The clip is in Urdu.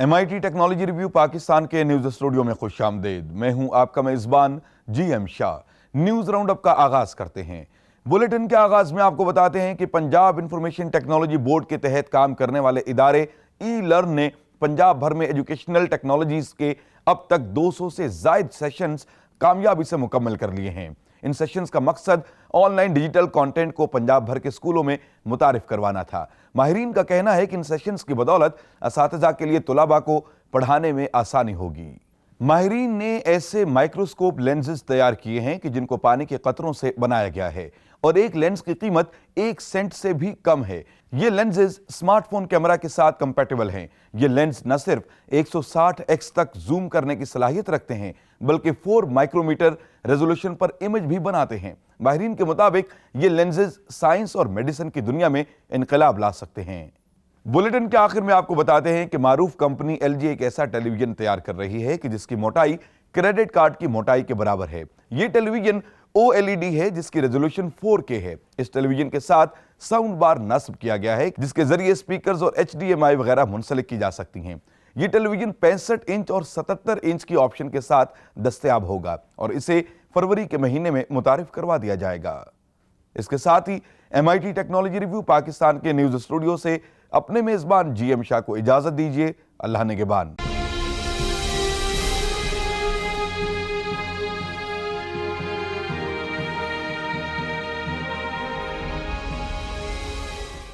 MIT ٹیکنالوجی ریویو پاکستان کے نیوز اسٹوڈیو میں خوش آمدید۔ میں ہوں آپ کا میزبان GM شاہ۔ نیوز راؤنڈ اپ کا آغاز کرتے ہیں۔ بلیٹن کے آغاز میں آپ کو بتاتے ہیں کہ پنجاب انفارمیشن ٹیکنالوجی بورڈ کے تحت کام کرنے والے ادارے ای لرن نے پنجاب بھر میں ایجوکیشنل ٹیکنالوجیز کے اب تک 200 سے زائد سیشنز کامیابی سے مکمل کر لیے ہیں۔ ان سیشنز کا مقصد آن لائن ڈیجیٹل کانٹینٹ کو پنجاب بھر کے اسکولوں میں متعارف کروانا تھا۔ ماہرین کا کہنا ہے کہ ان سیشنز کی بدولت اساتذہ کے لیے طلباء کو پڑھانے میں آسانی ہوگی۔ ماہرین نے ایسے مائکروسکوپ لینزز تیار کیے ہیں کہ جن کو پانی کے قطروں سے بنایا گیا ہے اور ایک لینز کی قیمت 1 سینٹ سے بھی کم ہے۔ یہ لینزز سمارٹ فون کیمرہ کے ساتھ کمپیٹیبل ہیں۔ یہ لینز نہ صرف 160x تک زوم کرنے کی صلاحیت رکھتے ہیں بلکہ 4 مائکرومیٹر ریزولوشن پر امیج بھی بناتے ہیں۔ ماہرین کے مطابق یہ لینزز سائنس اور میڈیسن کی دنیا میں انقلاب لا سکتے ہیں۔ بلیٹن کے آخر میں آپ کو بتاتے ہیں کہ معروف کمپنی LG ایک ایسا ٹیلی ویژن تیار کر رہی ہے کہ جس کی موٹائی کریڈٹ کارڈ کی موٹائی کے برابر ہے۔ یہ ٹیلی ویژن OLED ہے جس کی ریزولوشن 4K ہے۔ اس ٹیلی ویژن کے ساتھ ساؤنڈ بار نصب کیا گیا ہے جس کے ذریعے سپیکرز اور HDMI وغیرہ منسلک کی جا سکتی ہیں۔ یہ ٹیلی ویژن 65 انچ اور 77 انچ کی آپشن کے ساتھ دستیاب ہوگا اور اسے فروری کے مہینے میں متعارف کروا دیا جائے گا۔ اس کے ساتھ ہی MIT ٹیکنالوجی ریویو پاکستان کے نیوز اسٹوڈیو سے اپنے میزبان GM شاہ کو اجازت دیجیے۔ اللہ نگہبان۔